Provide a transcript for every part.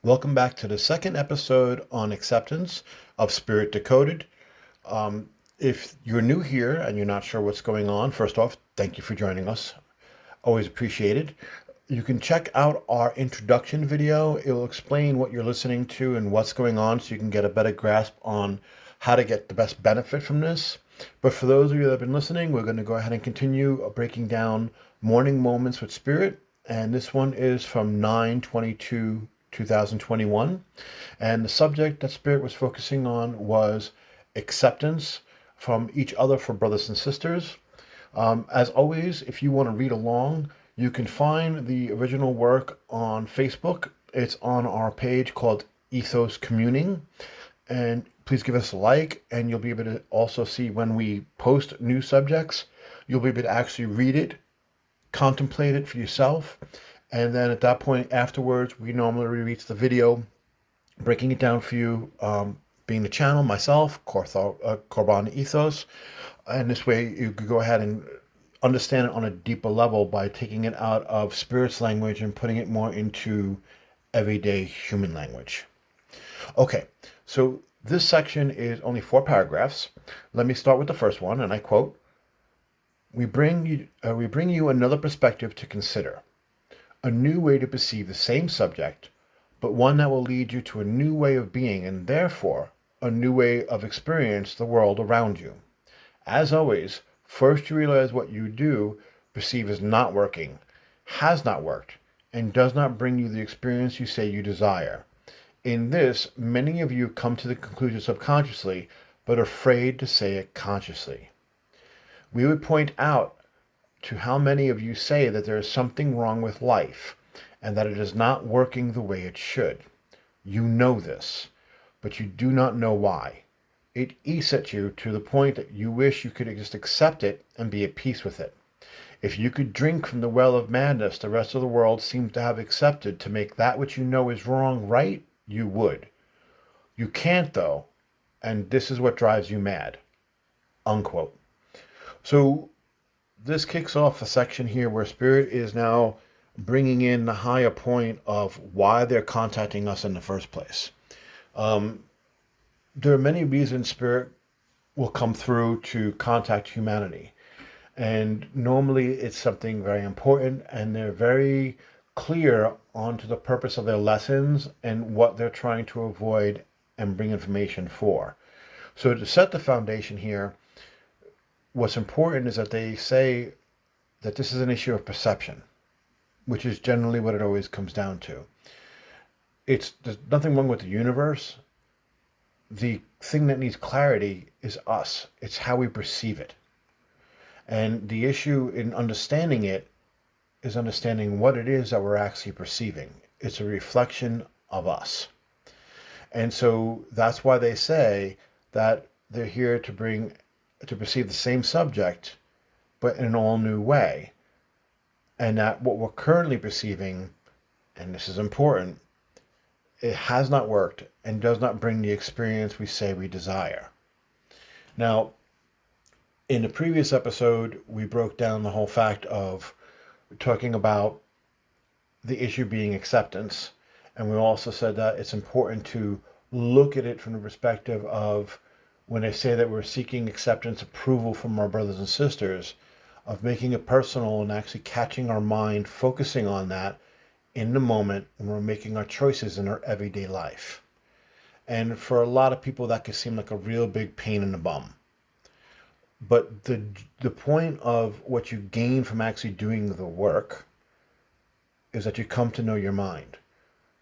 Welcome back to the second episode on acceptance of Spirit Decoded. If you're new here and you're not sure what's going on, first off, thank you for joining us. Always appreciated. You can check out our introduction video. It will explain what you're listening to and what's going on so you can get a better grasp on how to get the best benefit from this. But for those of you that have been listening, we're going to go ahead and continue breaking down morning moments with Spirit. And this one is from 9/22 2021. And the subject that Spirit was focusing on was acceptance from each other for brothers and sisters. As always, if you want to read along, you can find the original work on Facebook. It's on our page called Ethos Communing. And please give us a like, and you'll be able to also see when we post new subjects. You'll be able to actually read it, contemplate it for yourself. And then at that point afterwards, we normally release the video, breaking it down for you, being the channel, myself, Korban Ethos. And this way you could go ahead and understand it on a deeper level by taking it out of spirit's language and putting it more into everyday human language. Okay, so this section is only 4 paragraphs. Let me start with the first one, and I quote, we bring you another perspective to consider, a new way to perceive the same subject, but one that will lead you to a new way of being and therefore a new way of experience the world around you. As always, first you realize what you do perceive as not working, has not worked, and does not bring you the experience you say you desire. In this, many of you come to the conclusion subconsciously, but are afraid to say it consciously. We would point out to how many of you say that there is something wrong with life and that it is not working the way it should. You know this, but you do not know why. It eats at you to the point that you wish you could just accept it and be at peace with it. If you could drink from the well of madness the rest of the world seems to have accepted to make that which you know is wrong right, you would. You can't, though, and this is what drives you mad. Unquote. So this kicks off a section here where Spirit is now bringing in the higher point of why they're contacting us in the first place. There are many reasons Spirit will come through to contact humanity. And normally it's something very important, and they're very clear onto the purpose of their lessons and what they're trying to avoid and bring information for. So to set the foundation here, what's important is that they say that this is an issue of perception, which is generally what it always comes down to. There's nothing wrong with the universe. The thing that needs clarity is us. It's how we perceive it. And the issue in understanding it is understanding what it is that we're actually perceiving. It's a reflection of us. And so that's why they say that they're here to perceive the same subject, but in an all new way. And that what we're currently perceiving, and this is important, it has not worked and does not bring the experience we say we desire. Now, in the previous episode, we broke down the whole fact of talking about the issue being acceptance. And we also said that it's important to look at it from the perspective of when they say that we're seeking acceptance, approval from our brothers and sisters, of making it personal and actually catching our mind, focusing on that in the moment when we're making our choices in our everyday life. And for a lot of people, that can seem like a real big pain in the bum. But the point of what you gain from actually doing the work is that you come to know your mind.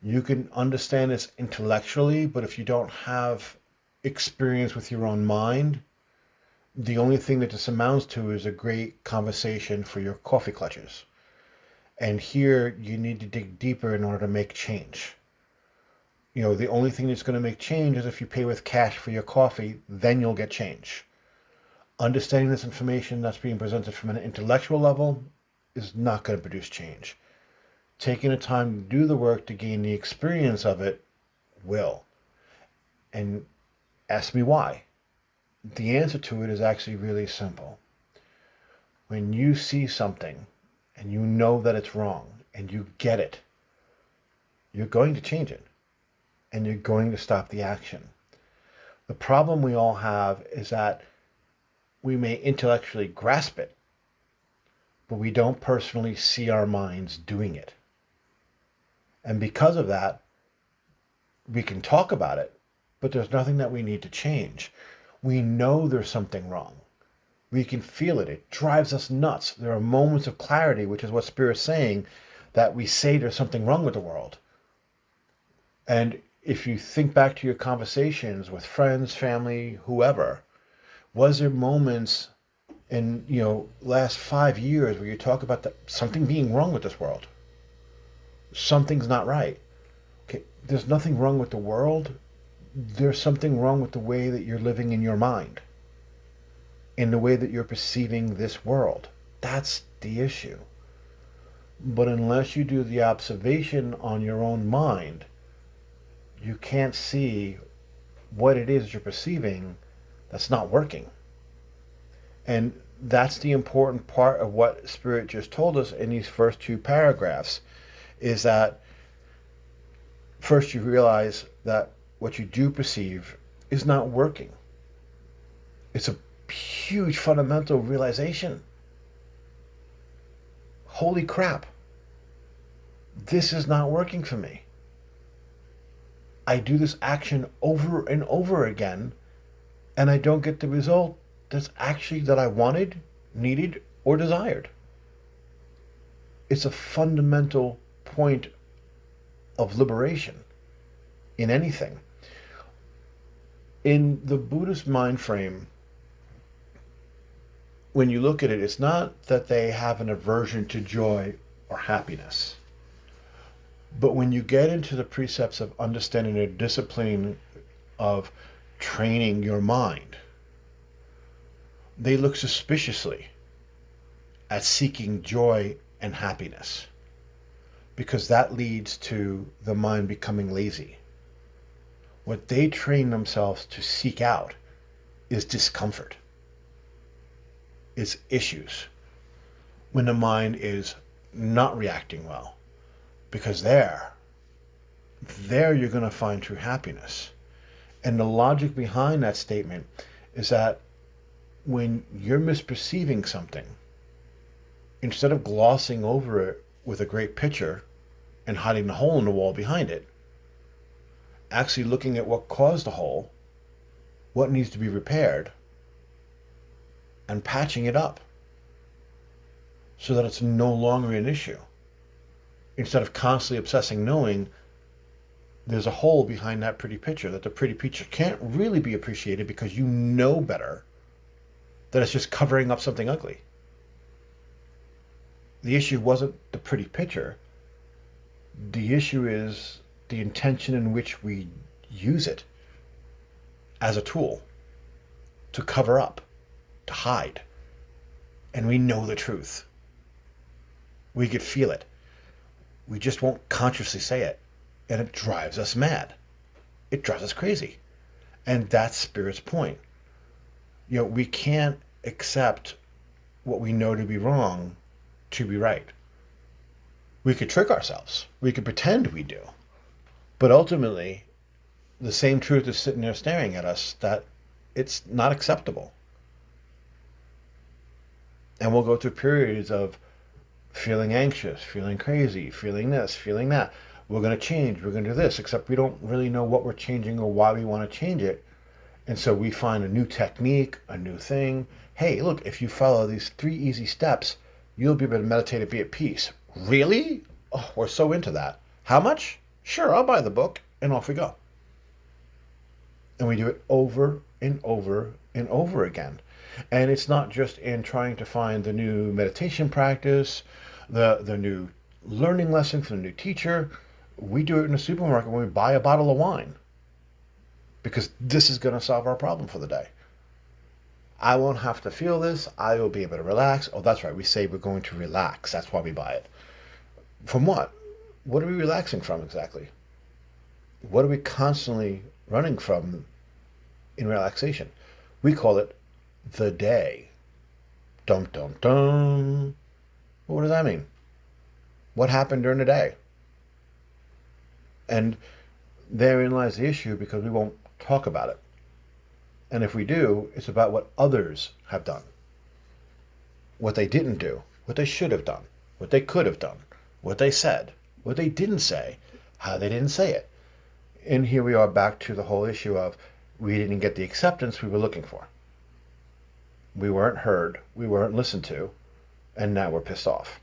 You can understand this intellectually, but if you don't have experience with your own mind, the only thing that this amounts to is a great conversation for your coffee clutches. And here you need to dig deeper in order to make change. You know, the only thing that's going to make change is if you pay with cash for your coffee, then you'll get change. Understanding this information that's being presented from an intellectual level is not going to produce change. Taking the time to do the work to gain the experience of it will. And ask me why. The answer to it is actually really simple. When you see something and you know that it's wrong and you get it, you're going to change it. and you're going to stop the action. The problem we all have is that we may intellectually grasp it, but we don't personally see our minds doing it. And because of that, we can talk about it, but there's nothing that we need to change. We know there's something wrong. We can feel it. It drives us nuts. There are moments of clarity, which is what Spirit's saying, that we say there's something wrong with the world. And if you think back to your conversations with friends, family, whoever, was there moments in, last 5 years where you talk about something being wrong with this world? Something's not right. Okay, there's nothing wrong with the world. There's something wrong with the way that you're living in your mind, in the way that you're perceiving this world. That's the issue. But unless you do the observation on your own mind, you can't see what it is you're perceiving that's not working. And that's the important part of what Spirit just told us in these first two paragraphs, is that first you realize that what you do perceive is not working. It's a huge fundamental realization. Holy crap. This is not working for me. I do this action over and over again, and I don't get the result that I wanted, needed, or desired. It's a fundamental point of liberation in anything. In the Buddhist mind frame, when you look at it, it's not that they have an aversion to joy or happiness. But when you get into the precepts of understanding the discipline of training your mind, they look suspiciously at seeking joy and happiness, because that leads to the mind becoming lazy. What they train themselves to seek out is discomfort, is issues, when the mind is not reacting well. Because there you're going to find true happiness. And the logic behind that statement is that when you're misperceiving something, instead of glossing over it with a great picture and hiding the hole in the wall behind it, actually looking at what caused the hole, what needs to be repaired, and patching it up so that it's no longer an issue. Instead of constantly obsessing, knowing there's a hole behind that pretty picture, that the pretty picture can't really be appreciated because you know better that it's just covering up something ugly. The issue wasn't the pretty picture. The issue is the intention in which we use it as a tool to cover up, to hide. And we know the truth. We could feel it. We just won't consciously say it. And it drives us mad. It drives us crazy. And that's Spirit's point. We can't accept what we know to be wrong to be right. We could trick ourselves. We could pretend we do. But ultimately, the same truth is sitting there staring at us, that it's not acceptable. And we'll go through periods of feeling anxious, feeling crazy, feeling this, feeling that. We're going to change, we're going to do this, except we don't really know what we're changing or why we want to change it. And so we find a new technique, a new thing. Hey, look, if you follow these 3 easy steps, you'll be able to meditate and be at peace. Really? Oh, we're so into that. How much? Sure, I'll buy the book, and off we go. And we do it over and over and over again. And it's not just in trying to find the new meditation practice, the new learning lesson from the new teacher. We do it in the supermarket when we buy a bottle of wine, because this is going to solve our problem for the day. I won't have to feel this. I will be able to relax. Oh, that's right. We say we're going to relax. That's why we buy it. From what? What are we relaxing from exactly? What are we constantly running from in relaxation? We call it the day. Dum, dum, dum. What does that mean? What happened during the day? And Therein lies the issue because we won't talk about it. And if we do, it's about what others have done, what they didn't do, what they should have done, what they could have done, what they said, what they didn't say, how they didn't say it. And here we are back to the whole issue of we didn't get the acceptance we were looking for. We weren't heard, we weren't listened to, and now we're pissed off.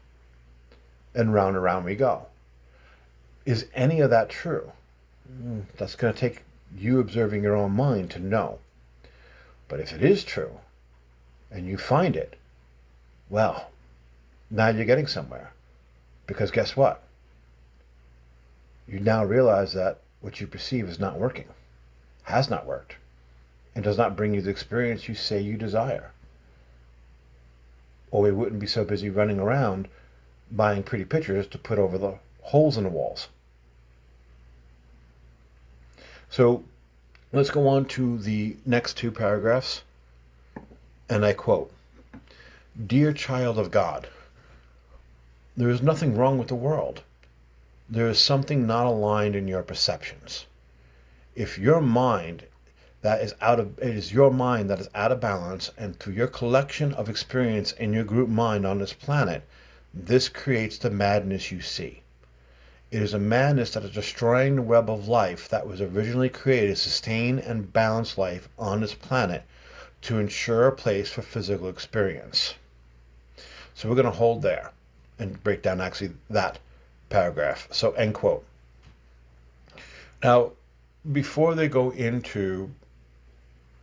And round we go. Is any of that true? That's going to take you observing your own mind to know. But if it is true, and you find it, well, now you're getting somewhere. Because guess what? You now realize that what you perceive is not working, has not worked, and does not bring you the experience you say you desire. Or we wouldn't be so busy running around buying pretty pictures to put over the holes in the walls. So let's go on to the next two paragraphs, and I quote, "Dear child of God, there is nothing wrong with the world. There is something not aligned in your perceptions. If your mind it is your mind that is out of balance, and through your collection of experience in your group mind on this planet, this creates the madness you see. It is a madness that is destroying the web of life that was originally created to sustain and balance life on this planet to ensure a place for physical experience." So we're going to hold there and break down actually that paragraph. So end quote. Now, before they go into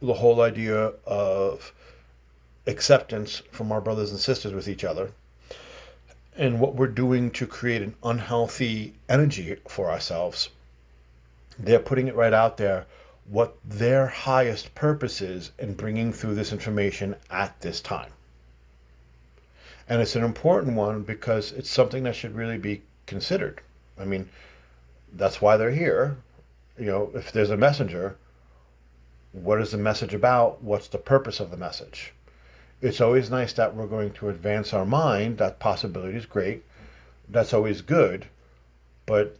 the whole idea of acceptance from our brothers and sisters with each other and what we're doing to create an unhealthy energy for ourselves, they're putting it right out there what their highest purpose is in bringing through this information at this time. And it's an important one because it's something that should really be considered. I mean, that's why they're here. If there's a messenger, what is the message about? What's the purpose of the message? It's always nice that we're going to advance our mind. That possibility is great. That's always good. But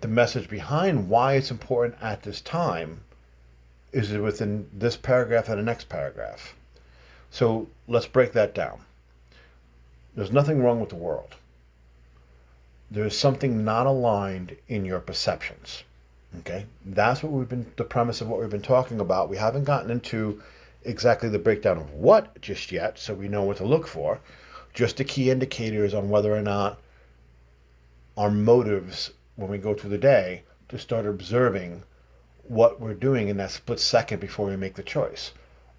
the message behind why it's important at this time is within this paragraph and the next paragraph. So let's break that down. There's nothing wrong with the world. There's something not aligned in your perceptions. Okay? That's the premise of what we've been talking about. We haven't gotten into exactly the breakdown of what just yet, so we know what to look for. Just the key indicators on whether or not our motives when we go through the day to start observing what we're doing in that split second before we make the choice.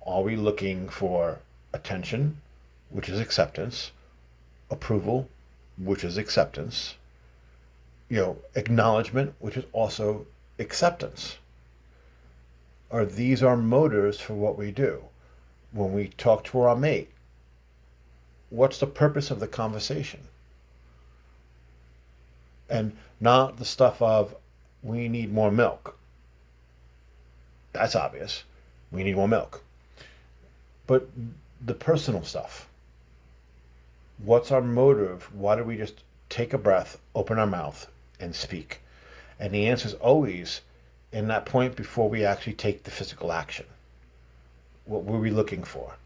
Are we looking for attention, which is acceptance, approval, which is acceptance, acknowledgement, which is also acceptance? Are these our motives for what we do? When we talk to our mate, what's the purpose of the conversation? And not the stuff of, we need more milk. That's obvious. We need more milk. But the personal stuff. What's our motive? Why do we just take a breath, open our mouth, and speak? And the answer is always in that point before we actually take the physical action. What were we looking for?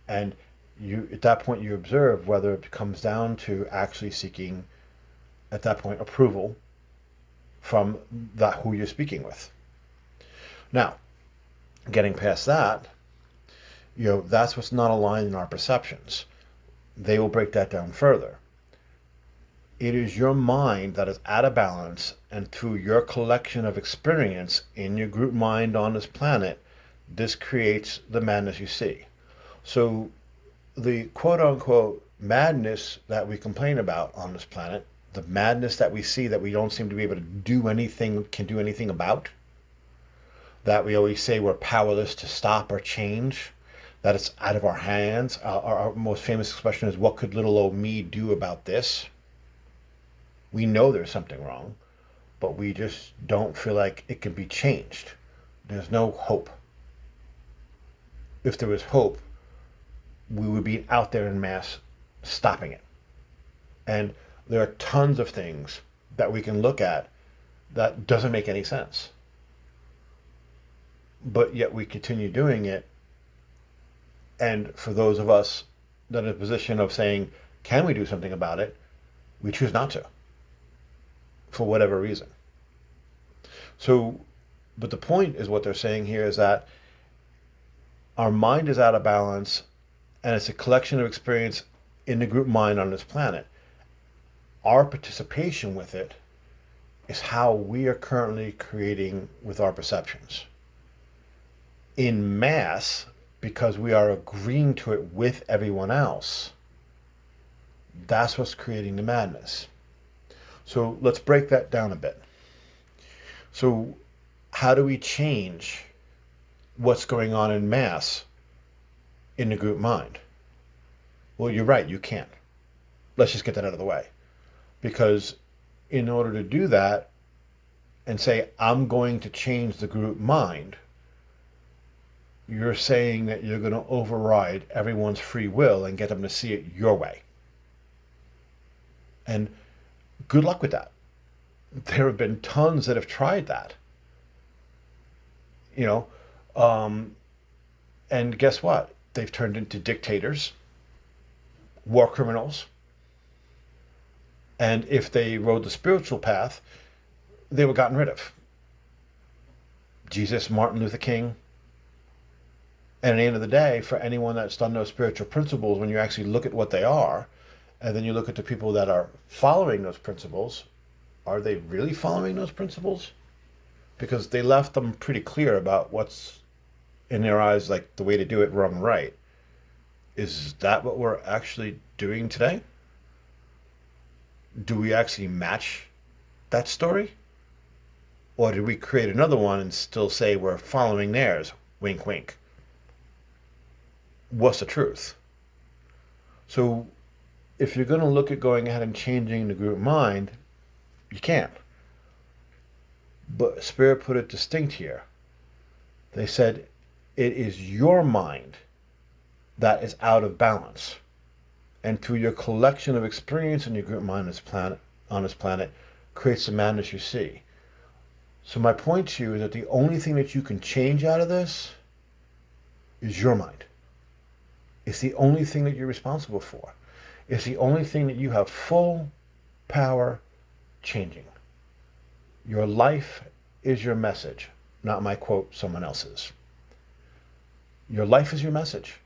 And at that point you observe whether it comes down to actually seeking, at that point, approval from who you're speaking with. Now, getting past that, that's what's not aligned in our perceptions. They will break that down further. It is your mind that is out of balance, and through your collection of experience in your group mind on this planet, this creates the madness you see. So the quote-unquote madness that we complain about on this planet, the madness that we see that we don't seem to be able to do anything about, that we always say we're powerless to stop or change, that it's out of our hands. Our most famous expression is, what could little old me do about this? We know there's something wrong, but we just don't feel like it can be changed. There's no hope. If there was hope, we would be out there en masse stopping it. And there are tons of things that we can look at That doesn't make any sense. But yet we continue doing it. And for those of us that are in a position of saying, can we do something about it? We choose not to for whatever reason. So, but the point is what they're saying here is that our mind is out of balance and it's a collection of experience in the group mind on this planet. Our participation with it is how we are currently creating with our perceptions. In mass, because we are agreeing to it with everyone else, that's what's creating the madness. So let's break that down a bit. So how do we change what's going on in mass in the group mind? Well, you're right, you can't. Let's just get that out of the way. Because in order to do that and say, I'm going to change the group mind, you're saying that you're going to override everyone's free will and get them to see it your way. And good luck with that. There have been tons that have tried that. You know, and guess what? They've turned into dictators, war criminals, and if they rode the spiritual path, they were gotten rid of. Jesus, Martin Luther King. And at the end of the day, for anyone that's done those spiritual principles, when you actually look at what they are, and then you look at the people that are following those principles, are they really following those principles? Because they left them pretty clear about what's in their eyes like the way to do it wrong and right. Is that what we're actually doing today? Do we actually match that story? Or did we create another one and still say we're following theirs? Wink, wink. What's the truth? So if you're going to look at going ahead and changing the group mind, you can't. But Spirit put it distinct here. They said it is your mind that is out of balance. And through your collection of experience in your group mind on this planet creates the madness you see. So my point to you is that the only thing that you can change out of this is your mind. It's the only thing that you're responsible for. It's the only thing that you have full power changing. Your life is your message, not my quote, someone else's. Your life is your message.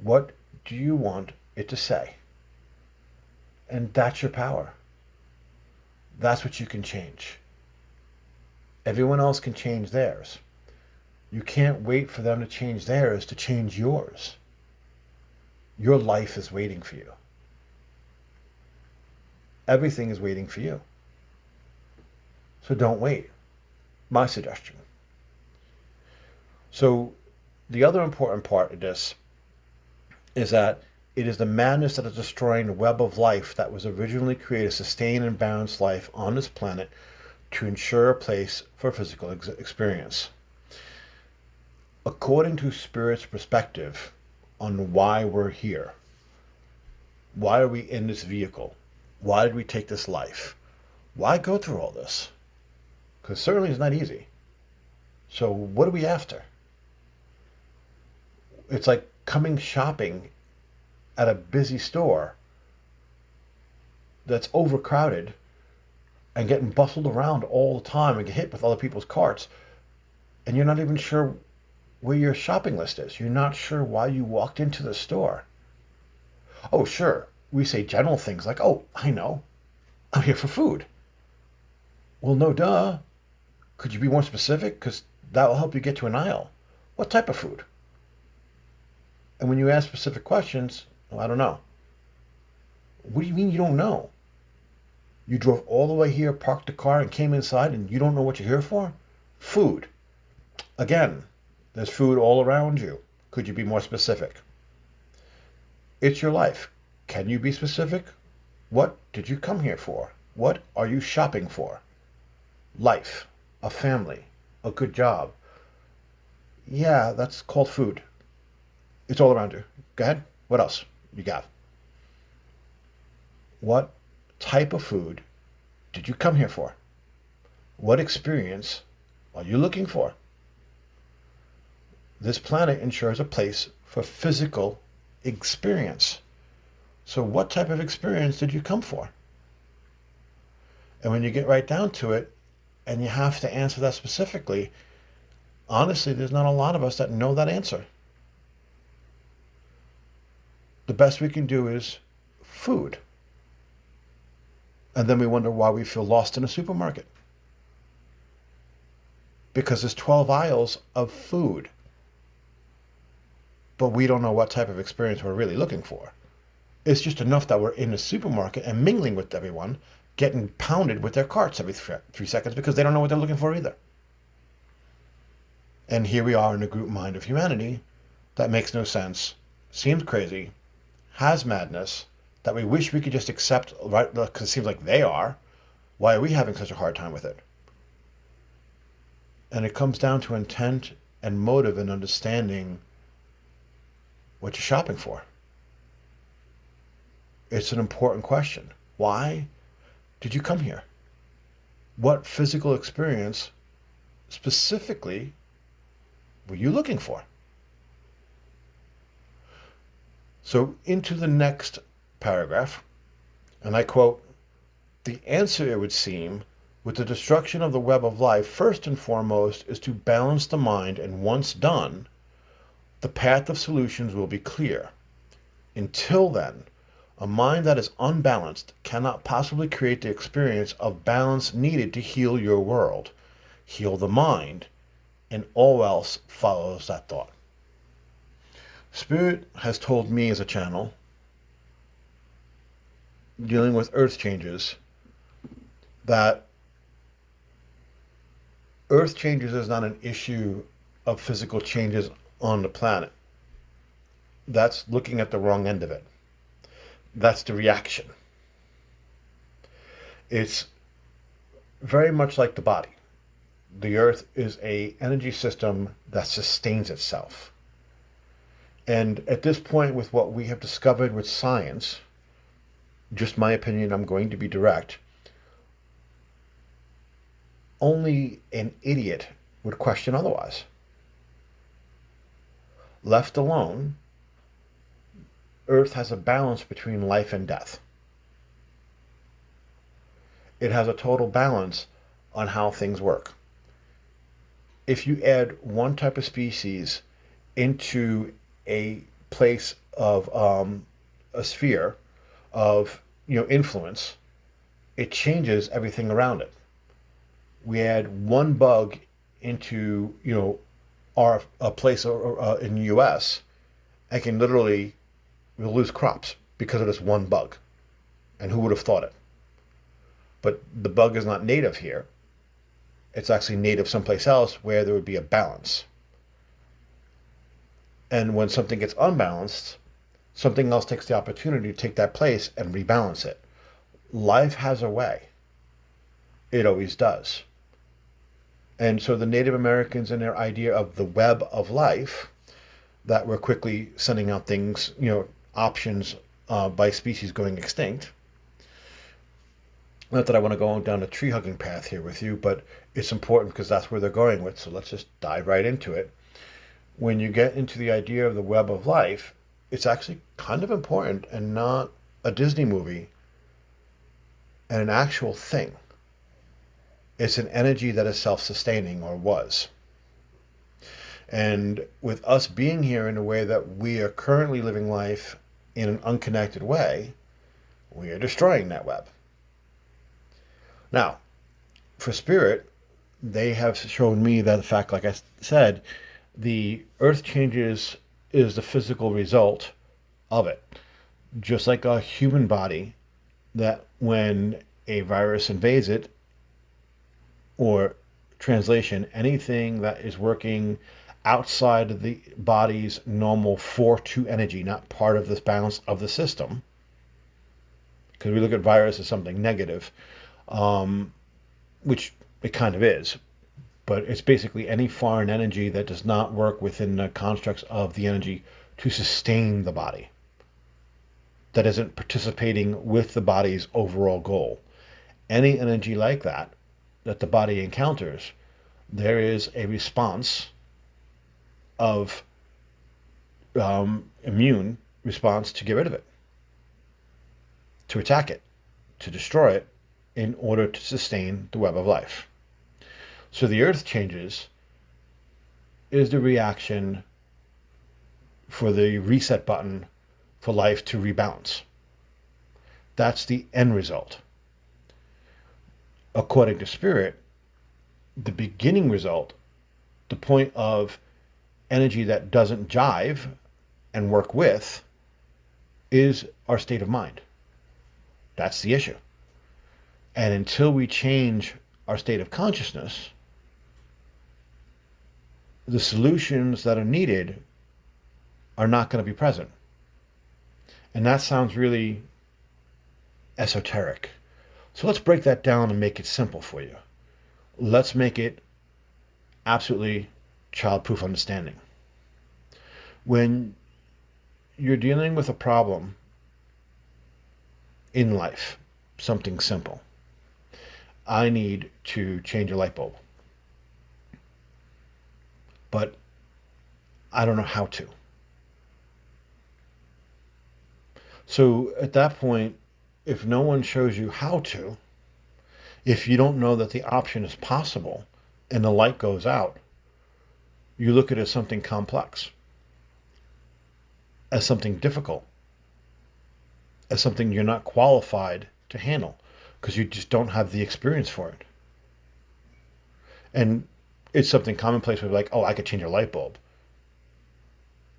What do you want it to say? And that's your power. That's what you can change. Everyone else can change theirs. You can't wait for them to change theirs to change yours. Your life is waiting for you. Everything is waiting for you. So don't wait. My suggestion. So the other important part of this is that it is the madness that is destroying the web of life that was originally created to sustain and balance life on this planet to ensure a place for physical experience. According to Spirit's perspective on why we're here, why are we in this vehicle? Why did we take this life? Why go through all this? Because certainly it's not easy. So what are we after? It's like coming shopping at a busy store that's overcrowded and getting bustled around all the time and get hit with other people's carts. And you're not even sure where your shopping list is. You're not sure why you walked into the store. Oh, sure. We say general things like, oh, I know. I'm here for food. Well, no, duh. Could you be more specific? Because that will help you get to an aisle. What type of food? And when you ask specific questions, well, I don't know. What do you mean you don't know? You drove all the way here, parked the car, and came inside, and you don't know what you're here for? Food. Again, there's food all around you. Could you be more specific? It's your life. Can you be specific? What did you come here for? What are you shopping for? Life, a family, a good job. Yeah, that's called food. It's all around you. Go ahead. What else you got? What type of food did you come here for? What experience are you looking for? This planet ensures a place for physical experience. So what type of experience did you come for? And when you get right down to it, and you have to answer that specifically, honestly, there's not a lot of us that know that answer. The best we can do is food. And then we wonder why we feel lost in a supermarket. Because there's 12 aisles of food. But we don't know what type of experience we're really looking for. It's just enough that we're in the supermarket and mingling with everyone, getting pounded with their carts every 3 seconds because they don't know what they're looking for either. And here we are in a group mind of humanity that makes no sense, seems crazy, has madness, that we wish we could just accept, right? Because it seems like they are. Why are we having such a hard time with it? And it comes down to intent and motive and understanding what you're shopping for. It's an important question. Why did you come here? What physical experience specifically were you looking for? So into the next paragraph, and I quote, "The answer, it would seem, with the destruction of the web of life, first and foremost, is to balance the mind, and once done, the path of solutions will be clear. Until then, a mind that is unbalanced cannot possibly create the experience of balance needed to heal your world. Heal the mind, and all else follows that thought." Spirit has told me as a channel, dealing with earth changes, that earth changes is not an issue of physical changes on the planet. That's looking at the wrong end of it. That's the reaction. It's very much like the body. The earth is an energy system that sustains itself. And at this point, with what we have discovered with science, just my opinion, I'm going to be direct, only an idiot would question otherwise. Left alone, Earth has a balance between life and death. It has a total balance on how things work. If you add one type of species into a place of a sphere of influence, it changes everything around it. We add one bug into our a place in the U.S. and can literally we'll lose crops because of this one bug. And who would have thought it? But the bug is not native here. It's actually native someplace else where there would be a balance. And when something gets unbalanced, something else takes the opportunity to take that place and rebalance it. Life has a way. It always does. And so the Native Americans and their idea of the web of life, that we're quickly sending out things, options by species going extinct. Not that I want to go down a tree hugging path here with you, but it's important because that's where they're going with. So let's just dive right into it. When you get into the idea of the web of life, it's actually kind of important and not a Disney movie and an actual thing. It's an energy that is self-sustaining, or was. And with us being here in a way that we are currently living life in an unconnected way, we are destroying that web. Now, for spirit, they have shown me that the fact, like I said, the earth changes is the physical result of it. Just like a human body, that when a virus invades it, or translation, anything that is working outside of the body's normal 4-2 energy, not part of this balance of the system, because we look at virus as something negative, which it kind of is, but it's basically any foreign energy that does not work within the constructs of the energy to sustain the body, that isn't participating with the body's overall goal. Any energy like that that the body encounters, there is a response of immune response to get rid of it, to attack it, to destroy it in order to sustain the web of life. So the earth changes is the reaction for the reset button for life to rebalance. That's the end result. According to spirit, the beginning result, the point of energy that doesn't jive and work with, is our state of mind. That's the issue. And until we change our state of consciousness, the solutions that are needed are not going to be present. And that sounds really esoteric. So let's break that down and make it simple for you. Let's make it absolutely child-proof understanding. When you're dealing with a problem in life, something simple, I need to change a light bulb, but I don't know how to. So at that point, if no one shows you how to, if you don't know that the option is possible and the light goes out, you look at it as something complex, as something difficult, as something you're not qualified to handle because you just don't have the experience for it. And it's something commonplace where like, oh, I could change a light bulb.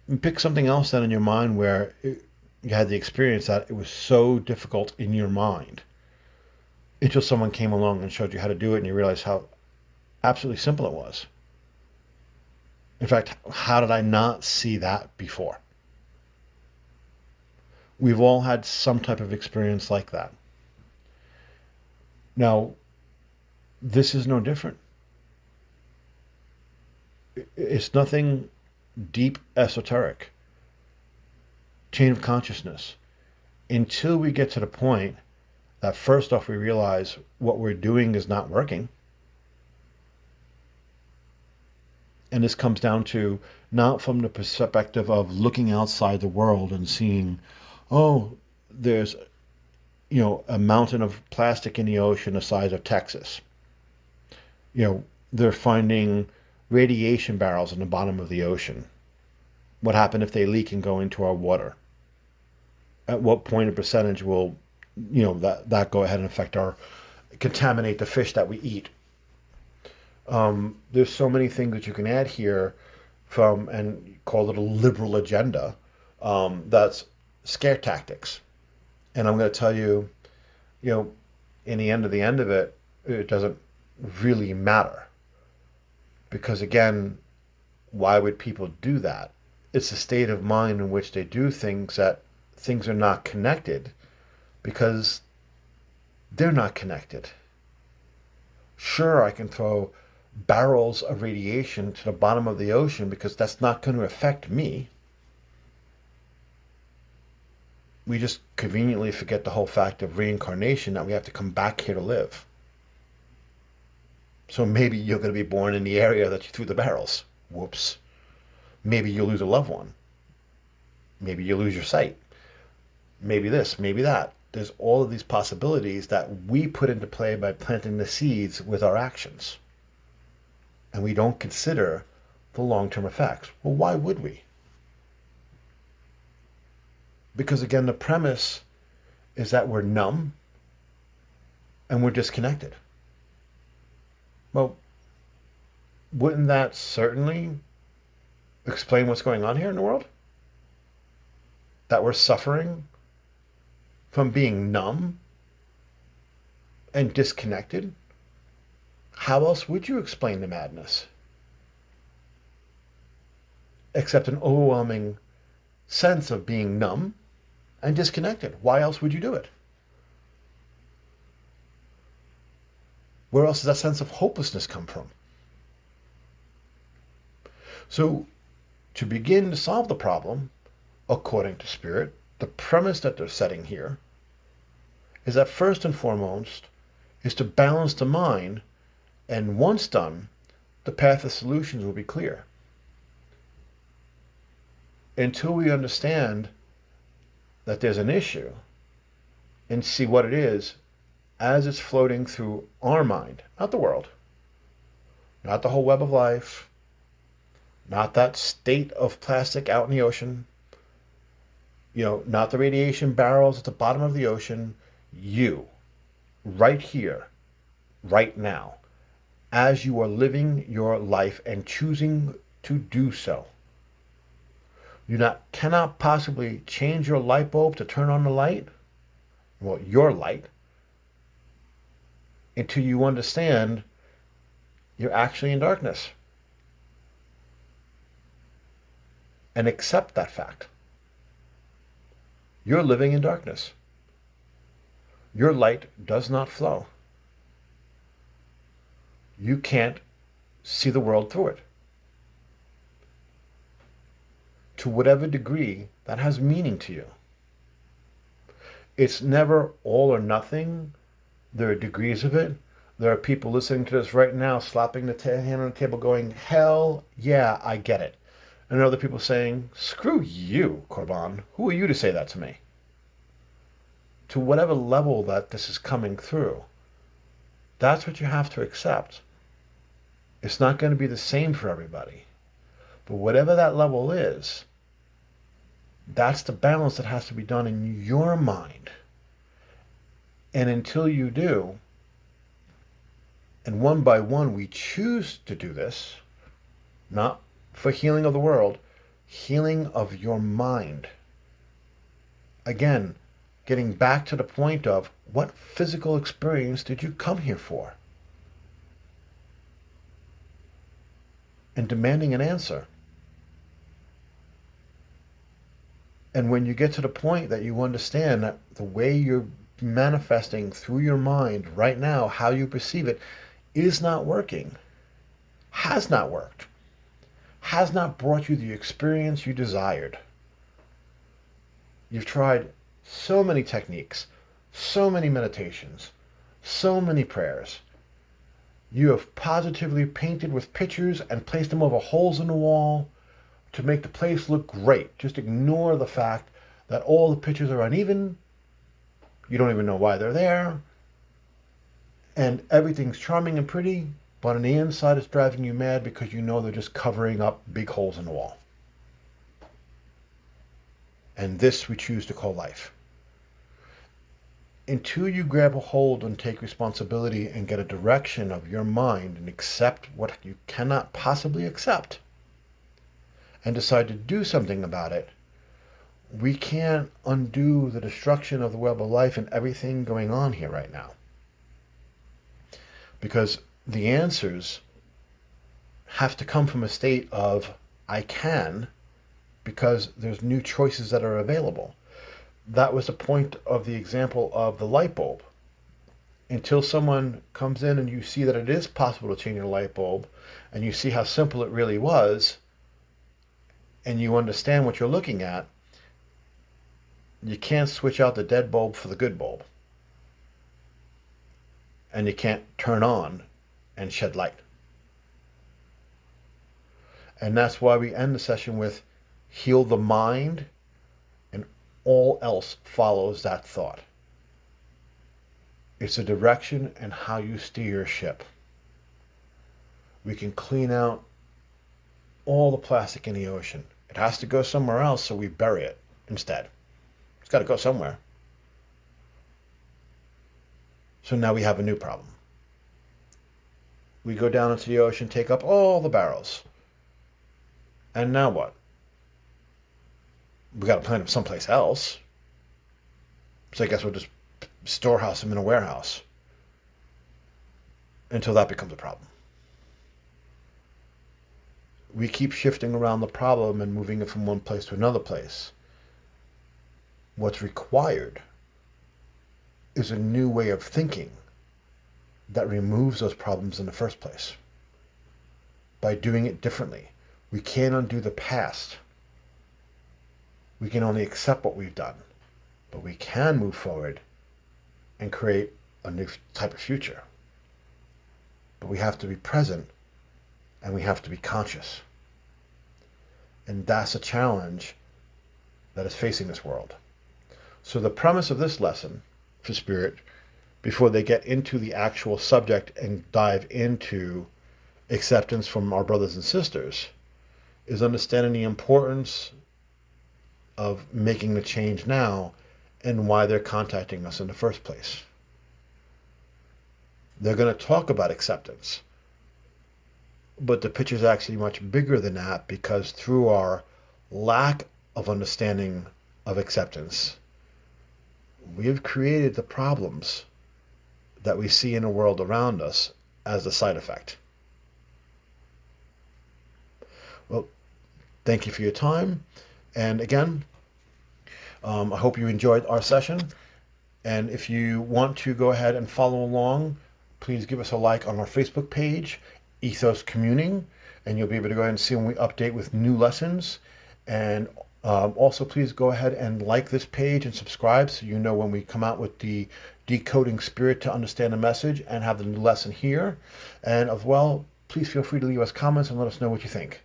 And pick something else then in your mind where you had the experience that it was so difficult in your mind until someone came along and showed you how to do it and you realized how absolutely simple it was. In fact, how did I not see that before? We've all had some type of experience like that. Now, this is no different. It's nothing deep esoteric. Chain of consciousness. Until we get to the point that first off we realize what we're doing is not working. And this comes down to not from the perspective of looking outside the world and seeing, oh, there's, a mountain of plastic in the ocean the size of Texas. They're finding radiation barrels in the bottom of the ocean. What happens if they leak and go into our water? At what point in percentage will, that go ahead and affect contaminate the fish that we eat? There's so many things that you can add here from, and call it a liberal agenda, that's scare tactics. And I'm going to tell you, in the end of it, it doesn't really matter. Because again, why would people do that? It's a state of mind in which they do things that things are not connected because they're not connected. Sure, I can throw barrels of radiation to the bottom of the ocean because that's not going to affect me. We just conveniently forget the whole fact of reincarnation, that we have to come back here to live. So maybe you're going to be born in the area that you threw the barrels. Whoops. Maybe you'll lose a loved one. Maybe you lose your sight. Maybe this, maybe that. There's all of these possibilities that we put into play by planting the seeds with our actions. And we don't consider the long-term effects. Well, why would we? Because again, the premise is that we're numb and we're disconnected. Well, wouldn't that certainly explain what's going on here in the world? That we're suffering from being numb and disconnected? How else would you explain the madness? Except an overwhelming sense of being numb and disconnected. Why else would you do it? Where else does that sense of hopelessness come from? So, to begin to solve the problem, according to Spirit, the premise that they're setting here is that first and foremost is to balance the mind And once done, the path of solutions will be clear. Until we understand that there's an issue and see what it is as it's floating through our mind, not the world, not the whole web of life, not that state of plastic out in the ocean, not the radiation barrels at the bottom of the ocean, you, right here, right now, as you are living your life and choosing to do so. You cannot possibly change your light bulb to turn on the light, well, your light, until you understand you're actually in darkness. And accept that fact. You're living in darkness. Your light does not flow. You can't see the world through it. To whatever degree that has meaning to you. It's never all or nothing. There are degrees of it. There are people listening to this right now slapping the hand on the table going, hell yeah, I get it. And other people saying, screw you, Corban. Who are you to say that to me? To whatever level that this is coming through, that's what you have to accept. It's not going to be the same for everybody. But whatever that level is, that's the balance that has to be done in your mind. And until you do, and one by one we choose to do this, not for healing of the world, healing of your mind. Again, getting back to the point of what physical experience did you come here for? And demanding an answer. And when you get to the point that you understand that the way you're manifesting through your mind right now, how you perceive it, is not working, has not worked, has not brought you the experience you desired. You've tried so many techniques, so many meditations, so many prayers. You have positively painted with pictures and placed them over holes in the wall to make the place look great. Just ignore the fact that all the pictures are uneven. You don't even know why they're there. And everything's charming and pretty, but on the inside it's driving you mad because you know they're just covering up big holes in the wall. And this we choose to call life. Until you grab a hold and take responsibility and get a direction of your mind and accept what you cannot possibly accept and decide to do something about it, we can't undo the destruction of the web of life and everything going on here right now. Because the answers have to come from a state of I can, because there's new choices that are available. That was the point of the example of the light bulb. Until someone comes in and you see that it is possible to change your light bulb, and you see how simple it really was, and you understand what you're looking at, you can't switch out the dead bulb for the good bulb. And you can't turn on and shed light. And that's why we end the session with heal the mind, and all else follows that thought. It's a direction and how you steer your ship. We can clean out all the plastic in the ocean. It has to go somewhere else, so we bury it instead. It's got to go somewhere. So now we have a new problem. We go down into the ocean, take up all the barrels. And now what? We got to plant them someplace else. So I guess we'll just storehouse them in a warehouse until that becomes a problem. We keep shifting around the problem and moving it from one place to another place. What's required is a new way of thinking that removes those problems in the first place. By doing it differently. We can't undo the past. We can only accept what we've done. But we can move forward and create a new type of future. but we have to be present and we have to be conscious. And that's a challenge that is facing this world. So the premise of this lesson for Spirit, before they get into the actual subject and dive into acceptance from our brothers and sisters, is understanding the importance of making the change now and why they're contacting us in the first place. They're going to talk about acceptance, but the picture is actually much bigger than that, because through our lack of understanding of acceptance, we have created the problems that we see in the world around us as a side effect. Well, thank you for your time. And again, I hope you enjoyed our session. And if you want to go ahead and follow along, please give us a like on our Facebook page, Ethos Communing, and you'll be able to go ahead and see when we update with new lessons. And also, please go ahead and like this page and subscribe so you know when we come out with the Decoding Spirit to Understand the Message and have the new lesson here. And as well, please feel free to leave us comments and let us know what you think.